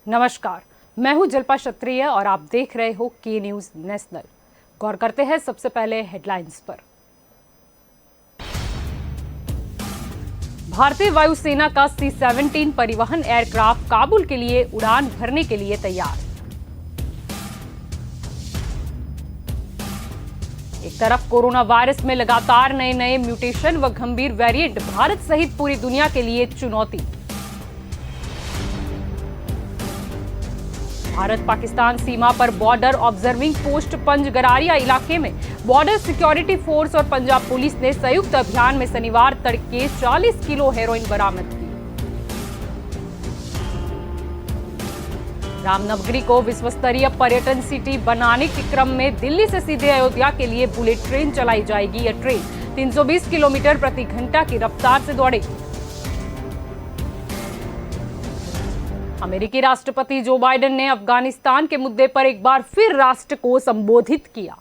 नमस्कार, मैं हूं जल्पा क्षत्रिय और आप देख रहे हो के न्यूज नेशनल। गौर करते हैं सबसे पहले हेडलाइंस पर। भारतीय वायुसेना का C-17 परिवहन एयरक्राफ्ट काबुल के लिए उड़ान भरने के लिए तैयार। एक तरफ कोरोना वायरस में लगातार नए नए म्यूटेशन व गंभीर वेरिएंट भारत सहित पूरी दुनिया के लिए चुनौती। भारत पाकिस्तान सीमा पर बॉर्डर ऑब्जर्विंग पोस्ट पंजगरारिया इलाके में बॉर्डर सिक्योरिटी फोर्स और पंजाब पुलिस ने संयुक्त अभियान में शनिवार तड़के 40 किलो हेरोइन बरामद की। रामनगरी को विश्वस्तरीय पर्यटन सिटी बनाने के क्रम में दिल्ली से सीधे अयोध्या के लिए बुलेट ट्रेन चलाई जाएगी। यह ट्रेन 320 किलोमीटर प्रति घंटा की रफ्तार से दौड़ेगी। अमेरिकी राष्ट्रपति जो बाइडेन ने अफगानिस्तान के मुद्दे पर एक बार फिर राष्ट्र को संबोधित किया।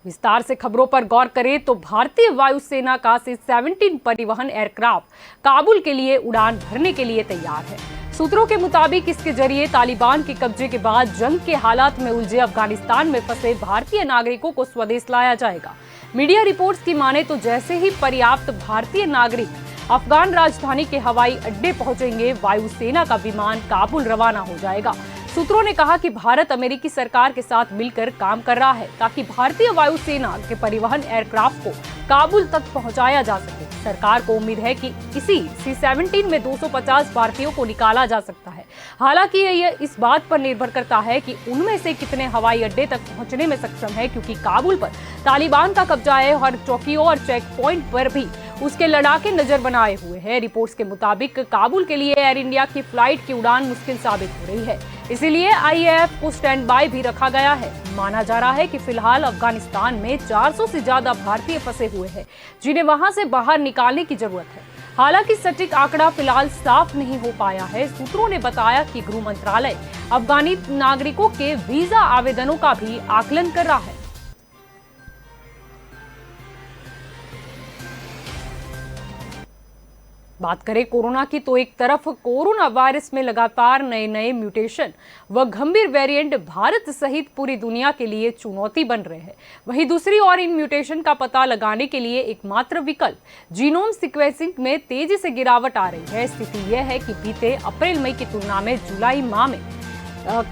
विस्तार से खबरों पर गौर करें तो भारतीय वायुसेना का C-17 परिवहन एयरक्राफ्ट काबुल के लिए उड़ान भरने के लिए तैयार है। सूत्रों के मुताबिक इसके जरिए तालिबान के कब्जे के बाद जंग के हालात में उलझे अफगानिस्तान में फंसे भारतीय नागरिकों को स्वदेश लाया जाएगा। मीडिया रिपोर्ट्स की माने तो जैसे ही पर्याप्त भारतीय नागरिक अफगान राजधानी के हवाई अड्डे पहुंचेंगे, वायुसेना का विमान काबुल रवाना हो जाएगा। सूत्रों ने कहा कि भारत अमेरिकी सरकार के साथ मिलकर काम कर रहा है ताकि भारतीय वायुसेना के परिवहन एयरक्राफ्ट को काबुल तक पहुंचाया जा सके। सरकार को उम्मीद है कि इसी C-17 में 250 भारतीयों को निकाला जा सकता है। हालांकि यह इस बात पर निर्भर करता है कि उनमें से कितने हवाई अड्डे तक पहुंचने में सक्षम है, क्योंकि काबुल पर तालिबान का कब्जा है और चौकियों और चेक पॉइंट पर भी उसके लड़ाके नजर बनाए हुए हैं। रिपोर्ट्स के मुताबिक काबुल के लिए एयर इंडिया की फ्लाइट की उड़ान मुश्किल साबित हो रही है, इसीलिए IAF को स्टैंड बाय भी रखा गया है। माना जा रहा है कि फिलहाल अफगानिस्तान में 400 से ज्यादा भारतीय फंसे हुए हैं, जिन्हें वहां से बाहर निकालने की जरूरत है। हालांकि सटीक आंकड़ा फिलहाल साफ नहीं हो पाया है। सूत्रों ने बताया कि गृह मंत्रालय अफगानी नागरिकों के वीजा आवेदनों का भी आकलन कर रहा है। बात करें कोरोना की तो एक तरफ कोरोना वायरस में लगातार नए नए म्यूटेशन व गंभीर वेरिएंट भारत सहित पूरी दुनिया के लिए चुनौती बन रहे हैं, वहीं दूसरी ओर इन म्यूटेशन का पता लगाने के लिए एकमात्र विकल्प जीनोम सीक्वेंसिंग में तेजी से गिरावट आ रही है। स्थिति यह है कि बीते अप्रैल मई की तुलना में जुलाई माह में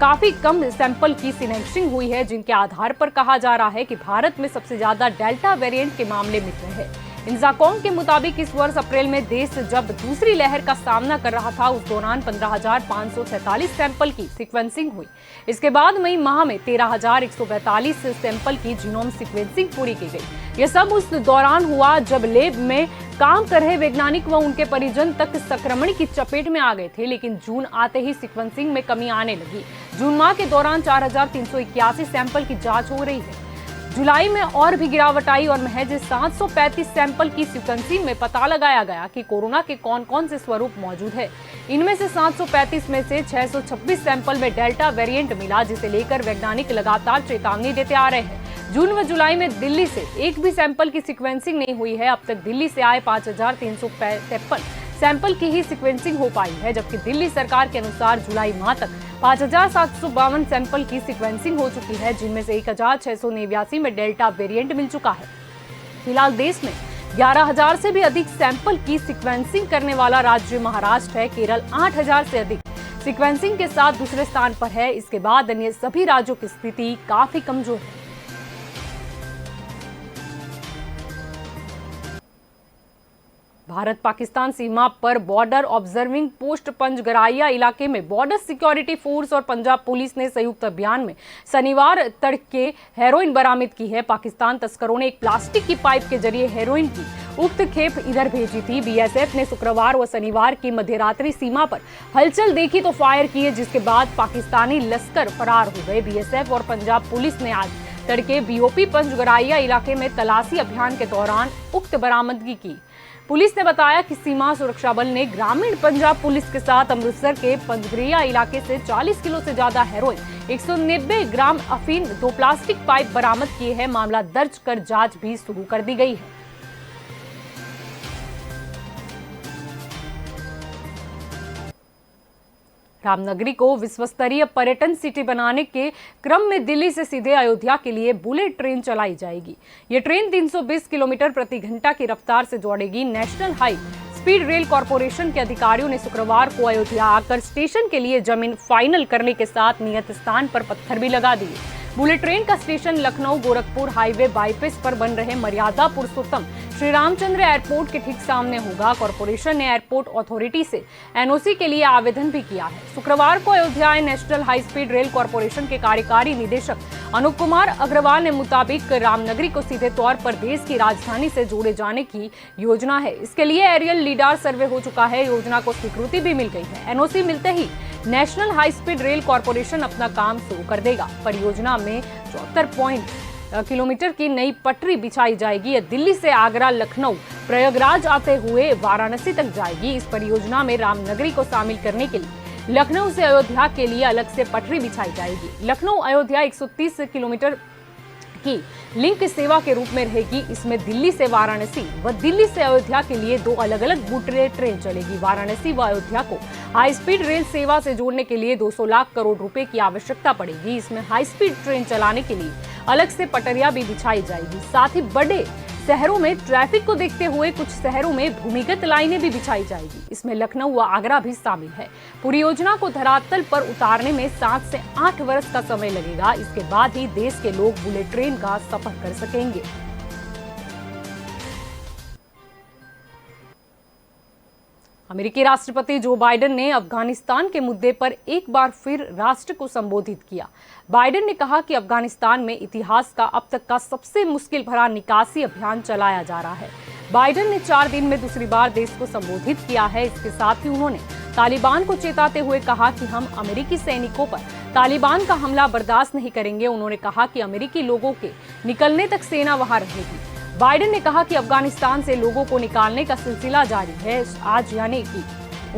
काफी कम सैंपल की सीक्वेंसिंग हुई है, जिनके आधार पर कहा जा रहा है कि भारत में सबसे ज्यादा डेल्टा वेरिएंट के मामले मिल रहे हैं। इंसाकॉम के मुताबिक इस वर्ष अप्रैल में देश जब दूसरी लहर का सामना कर रहा था, उस दौरान 15,547 सैंपल की सीक्वेंसिंग हुई। इसके बाद मई माह में 13,142 सैंपल की जीनोम सीक्वेंसिंग पूरी की गई। यह सब उस दौरान हुआ जब लैब में काम कर रहे वैज्ञानिक व उनके परिजन तक संक्रमण की चपेट में आ गए थे, लेकिन जून आते ही सीक्वेंसिंग में कमी आने लगी। जून माह के दौरान 4,381 सैंपल की जाँच हो रही है। जुलाई में और भी गिरावट आई और महज 735 सैंपल की सीक्वेंसिंग में पता लगाया गया कि कोरोना के कौन कौन से स्वरूप मौजूद है। इनमें से 735 में से 626 सैंपल में डेल्टा वेरिएंट मिला, जिसे लेकर वैज्ञानिक लगातार चेतावनी देते आ रहे हैं। जून व जुलाई में दिल्ली से एक भी सैंपल की सीक्वेंसिंग नहीं हुई है। अब तक दिल्ली से आए 5,353 सैंपल की ही सीक्वेंसिंग हो पाई है, जबकि दिल्ली सरकार के अनुसार जुलाई माह तक 5,752 सैंपल की सीक्वेंसिंग हो चुकी है, जिनमें से 1,689 में डेल्टा वेरिएंट मिल चुका है। फिलहाल देश में 11,000 से भी अधिक सैंपल की सीक्वेंसिंग करने वाला राज्य महाराष्ट्र है। केरल 8,000 से अधिक सीक्वेंसिंग के साथ दूसरे स्थान पर है। इसके बाद अन्य सभी राज्यों की स्थिति काफी कमजोर है। भारत पाकिस्तान सीमा पर बॉर्डर ऑब्जर्विंग पोस्ट पंजगराइया इलाके में बॉर्डर सिक्योरिटी फोर्स और पंजाब पुलिस ने संयुक्त अभियान में शनिवार तड़के हेरोइन बरामद की है। पाकिस्तान तस्करों ने एक प्लास्टिक की पाइप के जरिए हेरोइन की उक्त खेप इधर भेजी थी। BSF ने शुक्रवार व शनिवार की मध्यरात्रि सीमा पर हलचल देखी तो फायर किए, जिसके बाद पाकिस्तानी लश्कर फरार हो गए। BSF और पंजाब पुलिस ने आज तड़के BOP पंजगराइया इलाके में तलाशी अभियान के दौरान उक्त बरामदगी की। पुलिस ने बताया कि सीमा सुरक्षा बल ने ग्रामीण पंजाब पुलिस के साथ अमृतसर के पंजगरिया इलाके से 40 किलो से ज्यादा हेरोइन, 190 ग्राम अफीम, 2 प्लास्टिक पाइप बरामद किए हैं। मामला दर्ज कर जांच भी शुरू कर दी गई है। रामनगरी को विश्वस्तरीय पर्यटन सिटी बनाने के क्रम में दिल्ली से सीधे अयोध्या के लिए बुलेट ट्रेन चलाई जाएगी। ये ट्रेन 320 किलोमीटर प्रति घंटा की रफ्तार से दौड़ेगी। National high speed rail corporation के अधिकारियों ने शुक्रवार को अयोध्या आकर स्टेशन के लिए जमीन फाइनल करने के साथ नियत स्थान पर पत्थर भी लगा दिए। बुलेट ट्रेन का station Lucknow Gorakhpur highway bypass पर बन रहे मर्यादा पुरुषोत्तम श्री रामचंद्र एयरपोर्ट के ठीक सामने होगा। कॉरपोरेशन ने एयरपोर्ट अथॉरिटी से एनओसी के लिए आवेदन भी किया है। शुक्रवार को Ayodhya national high speed rail corporation के कार्यकारी निदेशक अनूप कुमार अग्रवाल ने मुताबिक रामनगरी को सीधे तौर पर देश की राजधानी से जोड़े जाने की योजना है। इसके लिए एरियल लीडार सर्वे हो चुका है। योजना को स्वीकृति भी मिल गई है। एनओसी मिलते ही national high speed rail corporation अपना काम शुरू कर देगा। परियोजना में 74 किलोमीटर की नई पटरी बिछाई जाएगी। यह दिल्ली से आगरा, लखनऊ, प्रयागराज आते हुए वाराणसी तक जाएगी। इस परियोजना में रामनगरी को शामिल करने के लिए लखनऊ से अयोध्या के लिए अलग से पटरी बिछाई जाएगी। लखनऊ अयोध्या 130 किलोमीटर की लिंक सेवा के रूप में रहेगी। इसमें दिल्ली से वाराणसी व दिल्ली से अयोध्या के लिए 2 अलग-अलग बुलेट ट्रेन चलेगी। वाराणसी व अयोध्या को हाई स्पीड रेल सेवा से जोड़ने के लिए 200 लाख करोड़ रुपए की आवश्यकता पड़ेगी। इसमें हाई स्पीड ट्रेन चलाने के लिए अलग से पटरियां भी बिछाई जाएगी। साथ ही बड़े शहरों में ट्रैफिक को देखते हुए कुछ शहरों में भूमिगत लाइनें भी बिछाई जाएगी। इसमें लखनऊ व आगरा भी शामिल है। पूरी योजना को धरातल पर उतारने में 7 से 8 वर्ष का समय लगेगा। इसके बाद ही देश के लोग बुलेट ट्रेन का सफर कर सकेंगे। अमेरिकी राष्ट्रपति जो बाइडेन ने अफगानिस्तान के मुद्दे पर एक बार फिर राष्ट्र को संबोधित किया। बाइडेन ने कहा कि अफगानिस्तान में इतिहास का अब तक का सबसे मुश्किल भरा निकासी अभियान चलाया जा रहा है। बाइडेन ने 4 दिन में दूसरी बार देश को संबोधित किया है। इसके साथ ही उन्होंने तालिबान को चेताते हुए कहा कि हम अमेरिकी सैनिकों पर तालिबान का हमला बर्दाश्त नहीं करेंगे। उन्होंने कहा कि अमेरिकी लोगों के निकलने तक सेना वहां रहेगी। बाइडेन ने कहा कि अफगानिस्तान से लोगों को निकालने का सिलसिला जारी है। आज यानी कि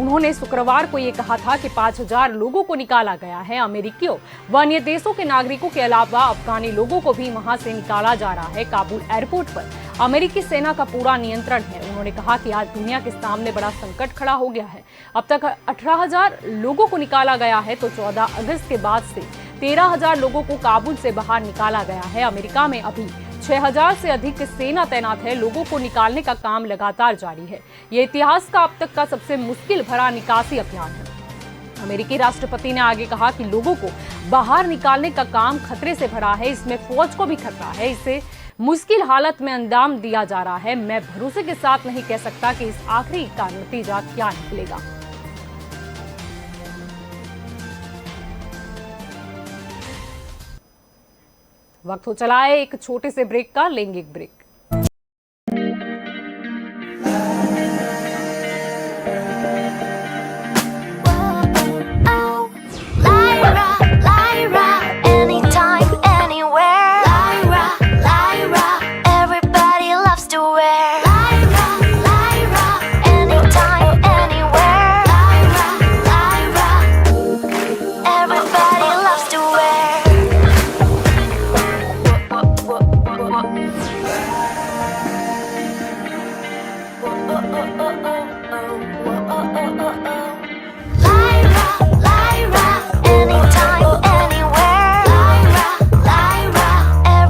उन्होंने शुक्रवार को ये कहा था कि 5000 लोगों को निकाला गया है। अमेरिकियों व अन्य देशों के नागरिकों के अलावा अफगानी लोगों को भी वहां से निकाला जा रहा है। काबुल एयरपोर्ट पर अमेरिकी सेना का पूरा नियंत्रण है। उन्होंने कहा कि आज दुनिया के सामने बड़ा संकट खड़ा हो गया है। अब तक 18,000 लोगों को निकाला गया है तो 14 अगस्त के बाद से 13,000 लोगों को काबुल से बाहर निकाला गया है। अमेरिका में अभी 6,000 से अधिक सेना तैनात है। लोगों को निकालने का काम लगातार जारी है। ये इतिहास का अब तक का सबसे मुश्किल भरा निकासी अभियान है। अमेरिकी राष्ट्रपति ने आगे कहा कि लोगों को बाहर निकालने का काम खतरे से भरा है। इसमें फौज को भी खतरा है। इसे मुश्किल हालत में अंजाम दिया जा रहा है। मैं भरोसे के साथ नहीं कह सकता कि इस आखिरी का नतीजा क्या निकलेगा। वक्त हो चला है एक छोटे से ब्रेक का। लेंगे एक break.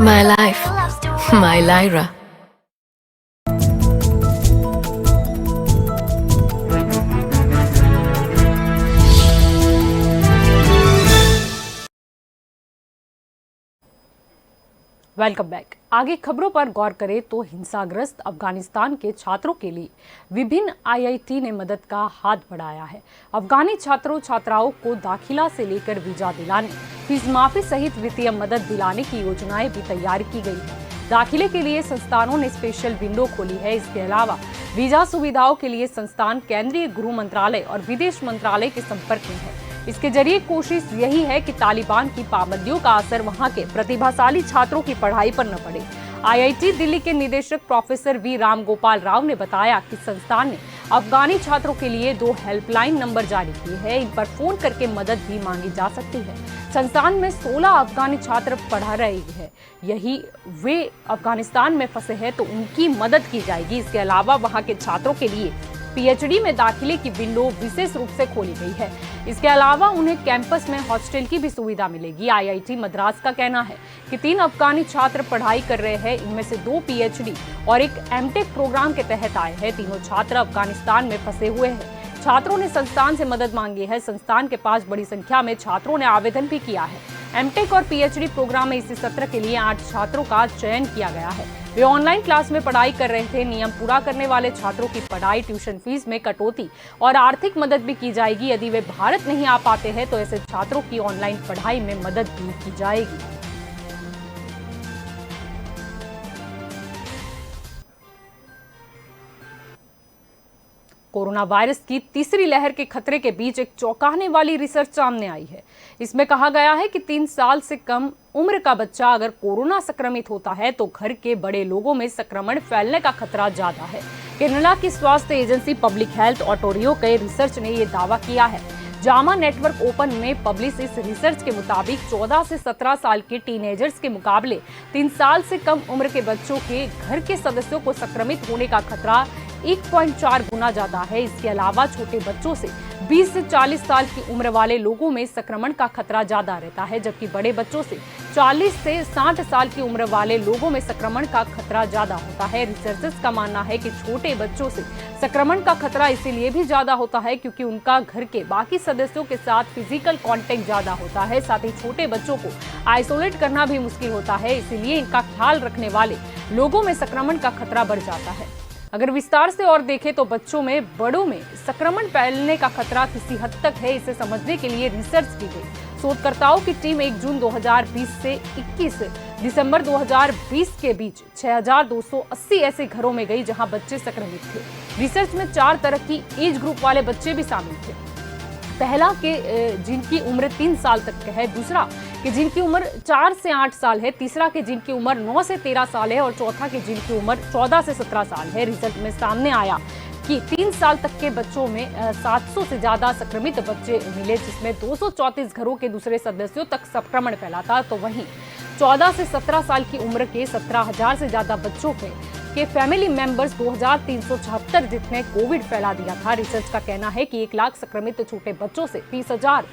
My life, my Lyra. Welcome back. आगे खबरों पर गौर करें तो हिंसाग्रस्त अफगानिस्तान के छात्रों के लिए विभिन्न आईआईटी ने मदद का हाथ बढ़ाया है। अफगानी छात्रों छात्राओं को दाखिला से लेकर वीजा दिलाने, फीस माफी सहित वित्तीय मदद दिलाने की योजनाएं भी तैयार की गई है। दाखिले के लिए संस्थानों ने स्पेशल विंडो खोली है। इसके अलावा वीजा सुविधाओं के लिए संस्थान केंद्रीय गृह मंत्रालय और विदेश मंत्रालय के संपर्क में है। इसके जरिए कोशिश यही है कि तालिबान की पाबंदियों का असर वहां के प्रतिभाशाली छात्रों की पढ़ाई पर न पड़े। आईआईटी दिल्ली के निदेशक प्रोफेसर वी राम गोपाल राव ने बताया कि संस्थान ने अफगानी छात्रों के लिए 2 हेल्पलाइन नंबर जारी किए हैं। इन पर फोन करके मदद भी मांगी जा सकती है। संस्थान में 16 अफगानी छात्र पढ़ रहे हैं। यही वे अफगानिस्तान में फंसे हैं तो उनकी मदद की जाएगी। इसके अलावा वहां के छात्रों के लिए पीएचडी में दाखिले की विंडो विशेष रूप से खोली गई है। इसके अलावा उन्हें कैंपस में हॉस्टल की भी सुविधा मिलेगी। आईआईटी मद्रास का कहना है कि 3 अफगानी छात्र पढ़ाई कर रहे हैं। इनमें से 2 पीएचडी और एक एमटेक प्रोग्राम के तहत आए हैं। तीनों छात्र अफगानिस्तान में फंसे हुए हैं। छात्रों ने संस्थान से मदद मांगी है। संस्थान के पास बड़ी संख्या में छात्रों ने आवेदन भी किया है। एमटेक और पीएचडी प्रोग्राम में इसी सत्र के लिए 8 छात्रों का चयन किया गया है। वे ऑनलाइन क्लास में पढ़ाई कर रहे थे। नियम पूरा करने वाले छात्रों की पढ़ाई, ट्यूशन फीस में कटौती और आर्थिक मदद भी की जाएगी। यदि वे भारत नहीं आ पाते हैं तो ऐसे छात्रों की ऑनलाइन पढ़ाई में मदद भी की जाएगी। कोरोना वायरस की तीसरी लहर के खतरे के बीच एक चौंकाने वाली रिसर्च सामने आई है। इसमें कहा गया है कि 3 साल से कम उम्र का बच्चा अगर कोरोना संक्रमित होता है तो घर के बड़े लोगों में संक्रमण फैलने का खतरा ज्यादा है। कनाडा की स्वास्थ्य एजेंसी पब्लिक हेल्थ ऑटोरियो के रिसर्च ने यह दावा किया है। जामा नेटवर्क ओपन में पब्लिश इस रिसर्च के मुताबिक 14 से 17 साल के टीनेजर्स के मुकाबले 3 साल से कम उम्र के बच्चों के घर के सदस्यों को संक्रमित होने का खतरा 1.4 गुना ज्यादा है। इसके अलावा छोटे बच्चों से 20 से 40 साल की उम्र वाले लोगों में संक्रमण का खतरा ज्यादा रहता है, जबकि बड़े बच्चों से 40 से 60 साल की उम्र वाले लोगों में संक्रमण का खतरा ज्यादा होता है। रिसर्चर्स का मानना है कि छोटे बच्चों से संक्रमण का खतरा इसीलिए भी ज्यादा होता है क्योंकि उनका घर के बाकी सदस्यों के साथ फिजिकल कांटेक्ट ज्यादा होता है। साथ ही छोटे बच्चों को आइसोलेट करना भी मुश्किल होता है, इसीलिए इनका ख्याल रखने वाले लोगों में संक्रमण का खतरा बढ़ जाता है। अगर विस्तार से और देखें तो बच्चों में बड़ों में संक्रमण फैलने का खतरा किसी हद तक है। इसे समझने के लिए रिसर्च की गई। शोधकर्ताओं की टीम 1 जून 2020 से 21 दिसंबर 2020 के बीच 6280 ऐसे घरों में गई जहां बच्चे संक्रमित थे। रिसर्च में 4 तरह की एज ग्रुप वाले बच्चे भी शामिल थे। पहला के जिनकी उम्र 3 साल तक है, दूसरा कि जिनकी उम्र 4 से 8 साल है, तीसरा कि जिनकी उम्र 9 से 13 साल है और चौथा कि जिनकी उम्र 14 से 17 साल है। रिजल्ट में सामने आया कि 3 साल तक के बच्चों में 700 से ज्यादा संक्रमित बच्चे मिले, जिसमें 234 घरों के दूसरे सदस्यों तक संक्रमण फैला था। तो वहीं 14 से 17 साल की उम्र के 17,000 से ज्यादा बच्चों के फैमिली मेंबर्स 2376 जितने कोविड फैला दिया था। रिसर्च का कहना है कि 1 लाख संक्रमित छोटे बच्चों से 30,000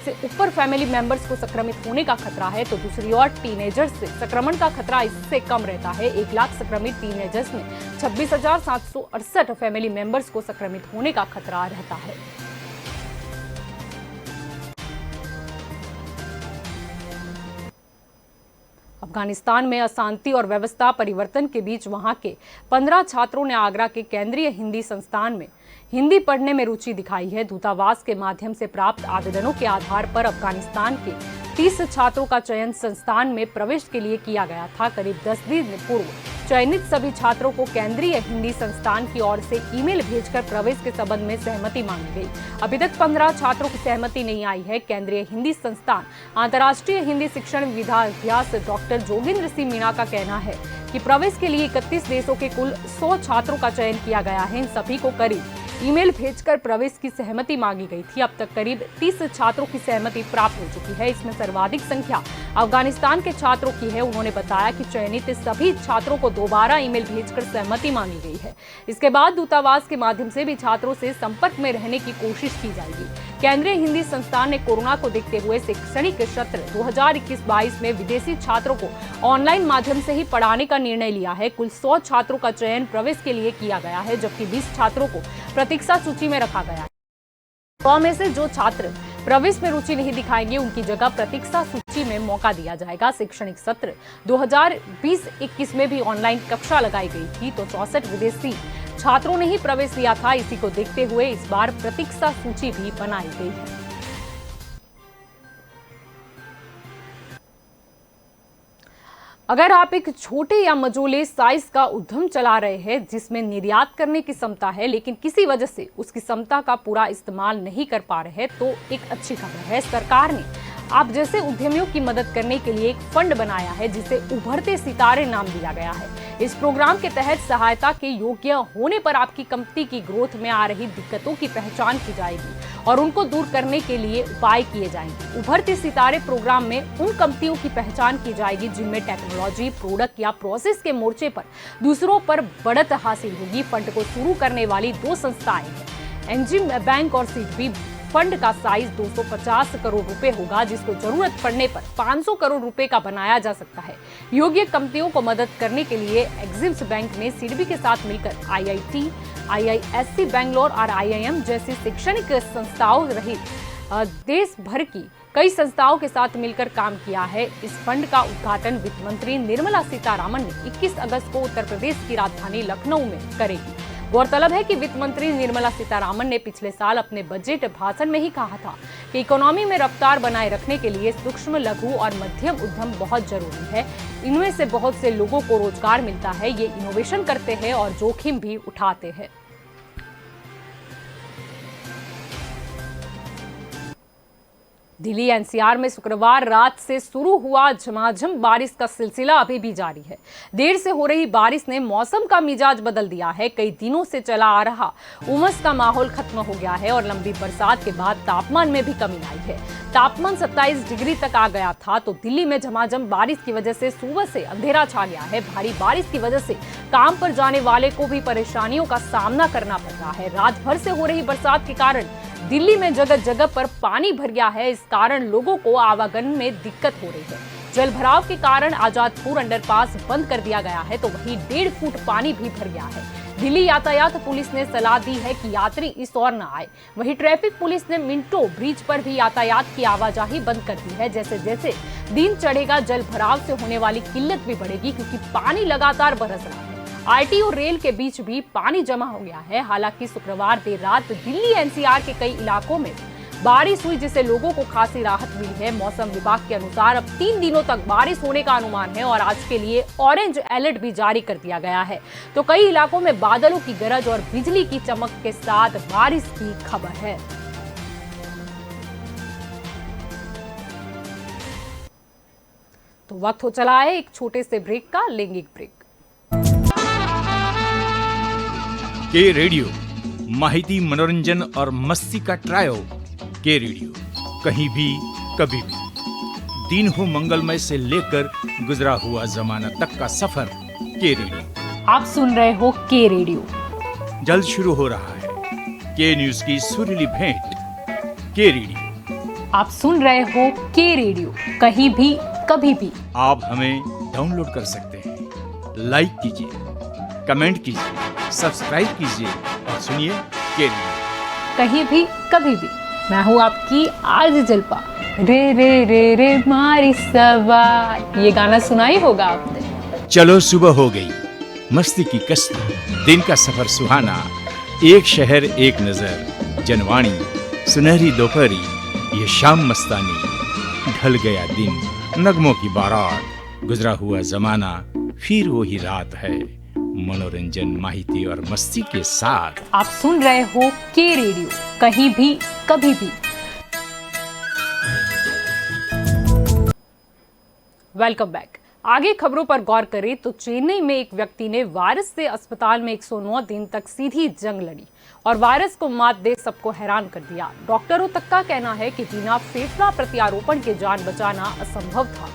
से ऊपर फैमिली मेंबर्स को संक्रमित होने का खतरा है, तो दूसरी ओर टीनेजर्स से संक्रमण का खतरा इससे कम रहता है। 1 लाख संक्रमित टीनेजर्स में 26,768 फैमिली मेंबर्स को संक्रमित होने का खतरा रहता है। अफगानिस्तान में अशांति और व्यवस्था परिवर्तन के बीच वहां के 15 छात्रों ने आगरा के केंद्रीय हिंदी संस्थान में हिंदी पढ़ने में रुचि दिखाई है। दूतावास के माध्यम से प्राप्त आवेदनों के आधार पर अफगानिस्तान के 30 छात्रों का चयन संस्थान में प्रवेश के लिए किया गया था। करीब 10 दिन पूर्व चयनित सभी छात्रों को केंद्रीय हिंदी संस्थान की ओर से ईमेल भेजकर प्रवेश के संबंध में सहमति मांगी गई। अभी तक 15 छात्रों की सहमति नहीं आई है। केंद्रीय हिंदी संस्थान अंतर्राष्ट्रीय हिंदी शिक्षण विद्याभ्यास डॉक्टर जोगेंद्र सिंह मीणा का कहना है कि प्रवेश के लिए 31 देशों के कुल 100 छात्रों का चयन किया गया है। इन सभी को करीब ईमेल भेजकर प्रवेश की सहमति मांगी गई थी। अब तक करीब 30 छात्रों की सहमति प्राप्त हो चुकी है। इसमें सर्वाधिक संख्या अफगानिस्तान के छात्रों की है। उन्होंने बताया कि चयनित सभी छात्रों को दोबारा ईमेल भेजकर सहमति मांगी गई है। इसके बाद दूतावास के माध्यम से भी छात्रों से संपर्क में रहने की कोशिश की जाएगी। केंद्रीय हिंदी संस्थान ने कोरोना को देखते हुए शैक्षणिक सत्र 2021-22 में विदेशी छात्रों को ऑनलाइन माध्यम से ही पढ़ाने का निर्णय लिया है। कुल 100 छात्रों का चयन प्रवेश के लिए किया गया है, जबकि 20 छात्रों को प्रतीक्षा सूची में रखा गया है। 100 में से जो छात्र प्रवेश में रुचि नहीं दिखाएंगे उनकी जगह प्रतीक्षा सूची में मौका दिया जाएगा। शैक्षणिक सत्र 2020-21 में भी ऑनलाइन कक्षा लगाई गई थी, तो 64 विदेशी छात्रों ने ही प्रवेश लिया था। इसी को देखते हुए इस बार प्रतीक्षा सूची भी बनाई गई है। अगर आप एक छोटे या मझोले साइज का उद्यम चला रहे हैं जिसमें निर्यात करने की क्षमता है, लेकिन किसी वजह से उसकी क्षमता का पूरा इस्तेमाल नहीं कर पा रहे हैं, तो एक अच्छी खबर है। सरकार ने आप जैसे उद्यमियों की मदद करने के लिए एक फंड बनाया है जिसे उभरते सितारे नाम दिया गया है। इस प्रोग्राम के तहत सहायता के योग्य होने पर आपकी कंपनी की ग्रोथ में आ रही दिक्कतों की पहचान की जाएगी और उनको दूर करने के लिए उपाय किए जाएंगे। उभरते सितारे प्रोग्राम में उन कंपनियों की पहचान की जाएगी जिनमें टेक्नोलॉजी, प्रोडक्ट या प्रोसेस के मोर्चे पर दूसरों पर बढ़त हासिल होगी। फंड को शुरू करने वाली 2 संस्थाएं हैं, एनजिम बैंक और सिडबी। फंड का साइज 250 करोड़ रुपए होगा, जिसको जरूरत पड़ने पर 500 करोड़ रुपए का बनाया जा सकता है। योग्य कंपनियों को मदद करने के लिए एग्जिम्स बैंक ने सिडबी के साथ मिलकर IIT, IISc बेंगलोर और IIM जैसी शैक्षणिक संस्थाओं रहित देश भर की कई संस्थाओं के साथ मिलकर काम किया है। इस फंड का उद्घाटन वित्त मंत्री निर्मला सीतारामन ने 21 अगस्त को उत्तर प्रदेश की राजधानी लखनऊ में करेगी। गौरतलब है कि वित्त मंत्री निर्मला सीतारामन ने पिछले साल अपने बजट भाषण में ही कहा था कि इकोनॉमी में रफ्तार बनाए रखने के लिए सूक्ष्म, लघु और मध्यम उद्यम बहुत जरूरी है। इनमें से बहुत से लोगों को रोजगार मिलता है, ये इनोवेशन करते हैं और जोखिम भी उठाते हैं। दिल्ली NCR में शुक्रवार रात से शुरू हुआ झमाझम बारिश का सिलसिला अभी भी जारी है। देर से हो रही बारिश ने मौसम का मिजाज बदल दिया है। कई दिनों से चला आ रहा उमस का माहौल खत्म हो गया है और लंबी बरसात के बाद तापमान में भी कमी आई है। तापमान 27 डिग्री तक आ गया था। तो दिल्ली में झमाझम बारिश की वजह से सुबह से अंधेरा छा गया है। भारी बारिश की वजह से काम पर जाने वाले को भी परेशानियों का सामना करना पड़ रहा है। रात भर से हो रही बरसात के कारण दिल्ली में जगह जगह पर पानी भर गया है। इस कारण लोगों को आवागमन में दिक्कत हो रही है। जल भराव के कारण आजादपुर अंडरपास बंद कर दिया गया है, तो वहीं 1.5 फुट पानी भी भर गया है। दिल्ली यातायात पुलिस ने सलाह दी है कि यात्री इस ओर न आए। वहीं ट्रैफिक पुलिस ने मिंटो ब्रिज पर भी यातायात की आवाजाही बंद कर दी है। जैसे जैसे दिन चढ़ेगा, जल भराव से होने वाली किल्लत भी बढ़ेगी, क्योंकि पानी लगातार बरस रहा है। आरटी और रेल के बीच भी पानी जमा हो गया है। हालांकि शुक्रवार देर रात दिल्ली NCR के कई इलाकों में बारिश हुई, जिससे लोगों को खासी राहत मिली है। मौसम विभाग के अनुसार अब 3 दिनों तक बारिश होने का अनुमान है और आज के लिए ऑरेंज अलर्ट भी जारी कर दिया गया है। तो कई इलाकों में बादलों की गरज और बिजली की चमक के साथ बारिश की खबर है। तो वक्त हो चला है एक छोटे से ब्रेक का। लेंगे एक ब्रेक। के रेडियो माहिती, मनोरंजन और मस्ती का ट्रायो। के रेडियो कहीं भी कभी भी। दिन हो मंगलमय से लेकर गुजरा हुआ जमाना तक का सफर। के रेडियो आप सुन रहे हो के रेडियो। जल्द शुरू हो रहा है के न्यूज की सुरीली भेंट। के रेडियो आप सुन रहे हो के रेडियो, कहीं भी कभी भी। आप हमें डाउनलोड कर सकते हैं। लाइक कीजिए, कमेंट कीजिए, सब्सक्राइब कीजिए और सुनिए के रेडियो कहीं भी कभी भी। मैं हूँ आपकी आज जलपा। रे रे रे रे मारी सवार, ये गाना सुना ही होगा आपने। चलो सुबह हो गई, मस्ती की कश्ती, दिन का सफर सुहाना, एक शहर एक नजर, जनवाणी, सुनहरी दोपहरी, ये शाम मस्तानी, ढल गया दिन, नगमों की बारात, गुजरा हुआ जमाना, फिर वही रात है, मनोरंजन, माहिती और मस्ती के साथ। आप सुन रहे हो के रेडियो, कहीं भी कभी भी। Welcome back. आगे खबरों पर गौर करें तो चेन्नई में एक व्यक्ति ने वायरस से अस्पताल में 109 दिन तक सीधी जंग लड़ी और वायरस को मात दे सबको हैरान कर दिया। डॉक्टरों तक का कहना है कि बिना फेफड़ा प्रत्यारोपण के जान बचाना असंभव था,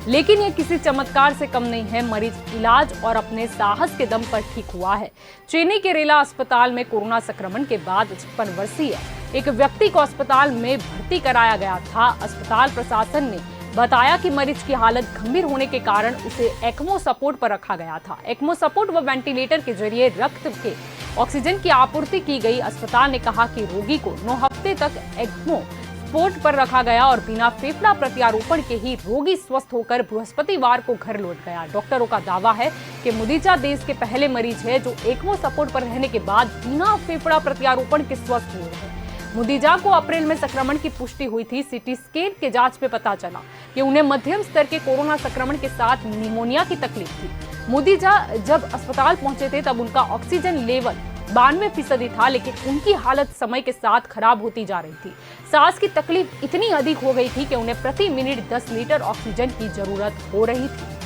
लेकिन ये किसी चमत्कार से कम नहीं है। मरीज इलाज और अपने साहस के दम पर ठीक हुआ है। चेन्नई के रेला अस्पताल में कोरोना संक्रमण के बाद 56 वर्षीय एक व्यक्ति को अस्पताल में भर्ती कराया गया था। अस्पताल प्रशासन ने बताया कि मरीज की हालत गंभीर होने के कारण उसे एक्मो सपोर्ट पर रखा गया था। एक्मो सपोर्ट व वेंटिलेटर के जरिए रक्त के ऑक्सीजन की आपूर्ति की गई। अस्पताल ने कहा कि रोगी को 9 हफ्ते तक एक्मो सपोर्ट पर रखा गया और बिना फेफड़ा प्रत्यारोपण के ही रोगी स्वस्थ होकर बृहस्पतिवार को घर लौट गया। डॉक्टरों का दावा है कि मुदीजा देश के पहले मरीज है जो एक्मो सपोर्ट पर रहने के बाद बिना फेफड़ा प्रत्यारोपण के स्वस्थ हुए हैं। मुदीजा को अप्रैल में संक्रमण की पुष्टि हुई थी। सीटी स्कैन के जांच में पता चला कि उन्हें मध्यम स्तर के कोरोना संक्रमण के साथ निमोनिया की तकलीफ थी। मुदीजा जब अस्पताल पहुंचे थे तब उनका ऑक्सीजन लेवल 92% था, लेकिन उनकी हालत समय के साथ खराब होती जा रही थी। सांस की तकलीफ इतनी अधिक हो गई थी कि उन्हें प्रति मिनट 10 लीटर ऑक्सीजन की जरूरत हो रही थी।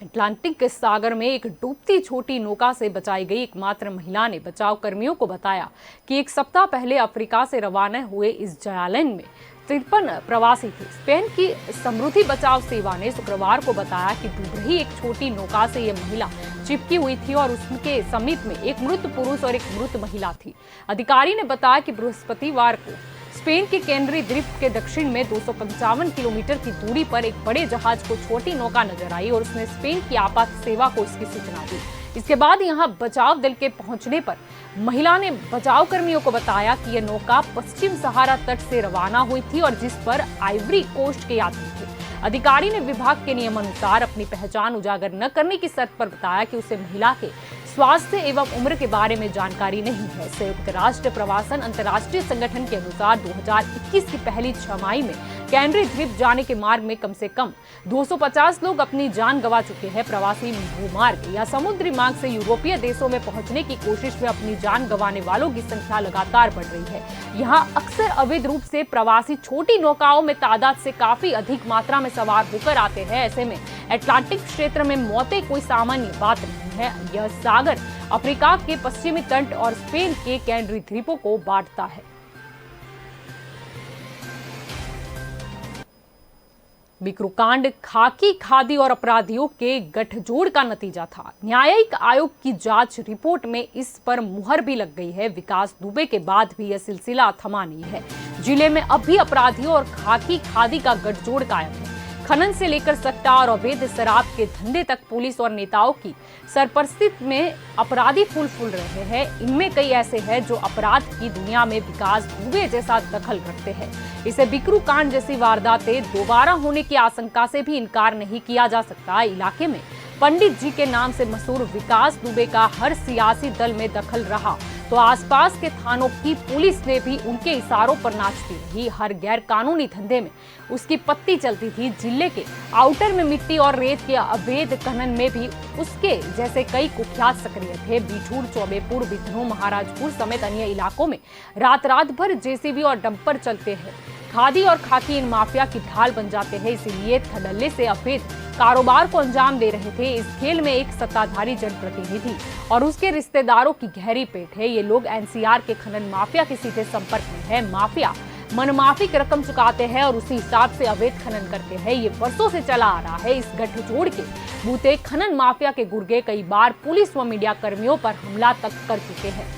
अटलांटिक सागर में एक डूबती छोटी नौका से बचाई गई एकमात्र महिला ने बचाव कर्मियों को बताया कि एक सप्ताह पहले अफ्रीका से रवाना हुए इस जयालैन में 53 प्रवासी थे। स्पेन की समृद्धि बचाव सेवा ने शुक्रवार को बताया कि डूब रही एक छोटी नौका से यह महिला चिपकी हुई थी और उसके समीप में एक मृत पुरुष और एक मृत महिला थी। अधिकारी ने बताया कि बृहस्पतिवार को स्पेन के कैनरी द्वीप के दक्षिण में 255 किलोमीटर की दूरी पर एक बड़े जहाज को छोटी नौका नजर आई और उसने स्पेन की आपात सेवा को इसकी सूचना दी। इसके बाद यहां बचाव दल के पहुंचने पर महिला ने बचाव कर्मियों को बताया कि यह नौका पश्चिम सहारा तट से रवाना हुई थी और जिस पर आइवरी कोस्ट के यात्री थे। अधिकारी ने विभाग के नियमानुसार अपनी पहचान उजागर न करने की शर्त पर बताया कि उसे महिला के स्वास्थ्य एवं उम्र के बारे में जानकारी नहीं है। संयुक्त राष्ट्र प्रवासन अंतर्राष्ट्रीय संगठन के अनुसार 2021 की पहली छमाही में कैनरी द्वीप जाने के मार्ग में कम से कम 250 लोग अपनी जान गंवा चुके हैं। प्रवासी भूमार्ग या समुद्री मार्ग से यूरोपीय देशों में पहुंचने की कोशिश में अपनी जान गंवाने वालों की संख्या लगातार बढ़ रही है। यहाँ अक्सर अवैध रूप से प्रवासी छोटी नौकाओं में तादाद से काफी अधिक मात्रा में सवार होकर आते हैं। ऐसे में अटलांटिक क्षेत्र में मौतें कोई सामान्य बात नहीं है। यह सागर अफ्रीका के पश्चिमी तट और स्पेन के कैनरी द्वीपों को बांटता है। बिकरू कांड खाकी खादी और अपराधियों के गठजोड़ का नतीजा था। न्यायिक आयोग की जांच रिपोर्ट में इस पर मुहर भी लग गई है। विकास दुबे के बाद भी यह सिलसिला थमा नहीं है। जिले में अब भी अपराधियों और खाकी खादी का गठजोड़ कायम है। खनन से लेकर सट्टा और अवैध शराब के धंधे तक पुलिस और नेताओं की सरपरस्ती में अपराधी फूल रहे हैं। इनमें कई ऐसे हैं जो अपराध की दुनिया में विकास दुबे जैसा दखल रखते हैं। इसे बिकरू कांड जैसी वारदातें दोबारा होने की आशंका से भी इनकार नहीं किया जा सकता। इलाके में पंडित जी के नाम से मशहूर विकास दुबे का हर सियासी दल में दखल रहा तो आसपास के थानों की पुलिस ने भी उनके इशारों पर नाचती रही। हर गैर कानूनी धंधे में उसकी पत्ती चलती थी। जिले के आउटर में मिट्टी और रेत के अवैध खनन में भी उसके जैसे कई कुख्यात सक्रिय थे। बिठूर, चौबेपुर, बिधनों, महाराजपुर समेत अन्य इलाकों में रात भर जेसीबी और डंपर चलते हैं। खादी और खाकी इन माफिया की ढाल बन जाते हैं। इसीलिए धड़ल्ले से अवैध कारोबार को अंजाम दे रहे थे। इस खेल में एक सत्ताधारी जनप्रतिनिधि और उसके रिश्तेदारों की गहरी पेट है। ये लोग एनसीआर के खनन माफिया के सीधे संपर्क में है। माफिया मनमाफिक रकम चुकाते हैं और उसी हिसाब से अवैध खनन करते हैं। ये वर्षों से चला आ रहा है। इस गठजोड़ के बूते खनन माफिया के गुर्गे कई बार पुलिस व मीडिया कर्मियों पर हमला तक कर चुके हैं।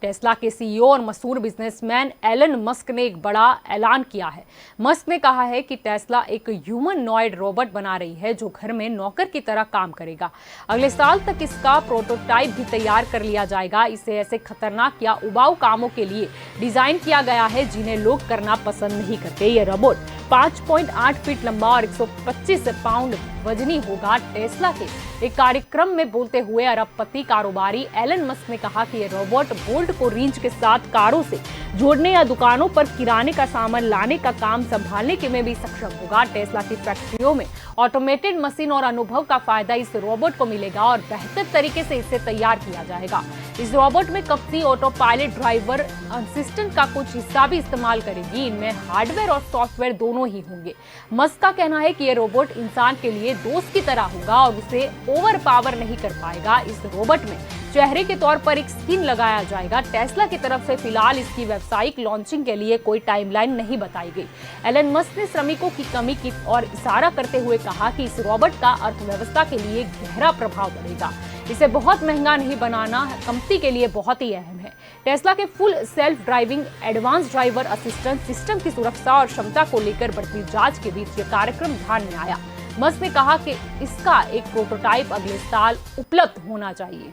टेस्ला के सीईओ और मशहूर बिजनेसमैन एलन मस्क ने एक बड़ा ऐलान किया है। मस्क ने कहा है कि टेस्ला एक ह्यूमनॉइड रोबोट बना रही है जो घर में नौकर की तरह काम करेगा। अगले साल तक इसका प्रोटोटाइप भी तैयार कर लिया जाएगा। इसे ऐसे खतरनाक या उबाऊ कामों के लिए डिजाइन किया गया है जिन्हें लोग करना पसंद नहीं करते। यह रोबोट 5.8 फीट लंबा और 125 पाउंड वजनी होगा। टेस्ला के एक कार्यक्रम में बोलते हुए अरबपति कारोबारी एलन मस्क ने कहा कि यह रोबोट बोल्ट को रींच के साथ कारों से जोड़ने या दुकानों पर किराने का सामान लाने का काम संभालने के में भी सक्षम होगा। टेस्ला की फैक्ट्रियों में ऑटोमेटेड मशीन और अनुभव का फायदा इस रोबोट को मिलेगा और बेहतर तरीके से इसे तैयार किया जाएगा। इस रोबोट में company auto pilot driver assistant का कुछ हिस्सा भी इस्तेमाल करेगी। इनमें हार्डवेयर और सॉफ्टवेयर दोनों ही होंगे। मस्क का कहना है कि यह रोबोट इंसान के लिए दोस्त की तरह होगा और उसे ओवर पावर नहीं कर पाएगा। इस रोबोट में चेहरे के तौर पर एक स्किन लगाया जाएगा। टेस्ला की तरफ से फिलहाल इसकी व्यावसायिक लॉन्चिंग के लिए कोई टाइमलाइन नहीं बताई गई। एलन मस्क ने श्रमिकों की कमी की और इशारा करते हुए कहा कि इस रोबोट का अर्थव्यवस्था के लिए गहरा प्रभाव पड़ेगा। इसे बहुत महंगा नहीं बनाना कंपनी के लिए बहुत ही अहम है। टेस्ला के full self driving advance driver assistant system की सुरक्षा और क्षमता को लेकर बढ़ती जांच के बीच ये कार्यक्रम ध्यान में आया। मस्क ने कहा कि इसका एक प्रोटोटाइप अगले साल उपलब्ध होना चाहिए।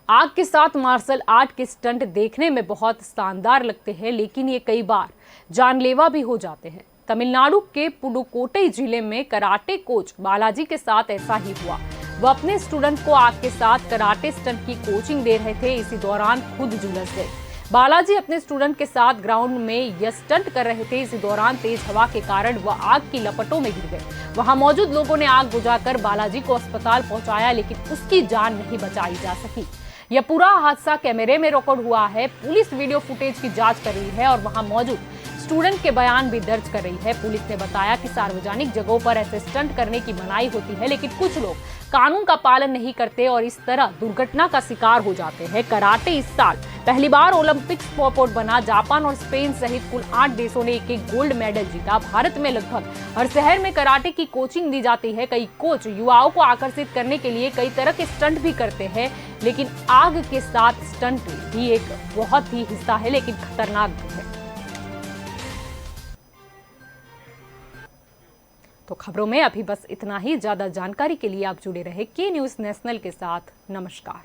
आग के साथ मार्शल आर्ट के स्टंट देखने में बहुत शानदार लगते हैं, लेकिन ये कई बार जानलेवा भी हो जाते हैं। तमिलनाडु के पुडुकोट्टई जिले में कराटे कोच बालाजी के साथ ऐसा ही हुआ। वह अपने स्टूडेंट को आग के साथ कराटे स्टंट की कोचिंग दे रहे थे। इसी दौरान खुद झुलस गए। बालाजी अपने स्टूडेंट के साथ ग्राउंड में यह स्टंट कर रहे थे। इसी दौरान तेज हवा के कारण वह आग की लपटों में गिर गए। वहां मौजूद लोगों ने आग बुझाकर बालाजी को अस्पताल पहुंचाया, लेकिन उसकी जान नहीं बचाई जा सकी। यह पूरा हादसा कैमरे में रिकॉर्ड हुआ है। पुलिस वीडियो फुटेज की जांच कर रही है और वहां मौजूद स्टूडेंट के बयान भी दर्ज कर रही है। पुलिस ने बताया कि सार्वजनिक जगहों पर ऐसे स्टंट करने की मनाही होती है, लेकिन कुछ लोग कानून का पालन नहीं करते और इस तरह दुर्घटना का शिकार हो जाते हैं। कराटे इस साल पहली बार ओलंपिक स्पोर्ट बना। जापान और स्पेन सहित कुल 8 देशों ने एक गोल्ड मेडल जीता। भारत में लगभग हर शहर में कराटे की कोचिंग दी जाती है। कई कोच युवाओं को आकर्षित करने के लिए कई तरह के स्टंट भी करते हैं, लेकिन आग के साथ स्टंट भी एक बहुत ही हिस्सा है, लेकिन खतरनाक भी है। तो खबरों में अभी बस इतना ही। ज्यादा जानकारी के लिए आप जुड़े रहे के न्यूज़ नेशनल के साथ। नमस्कार।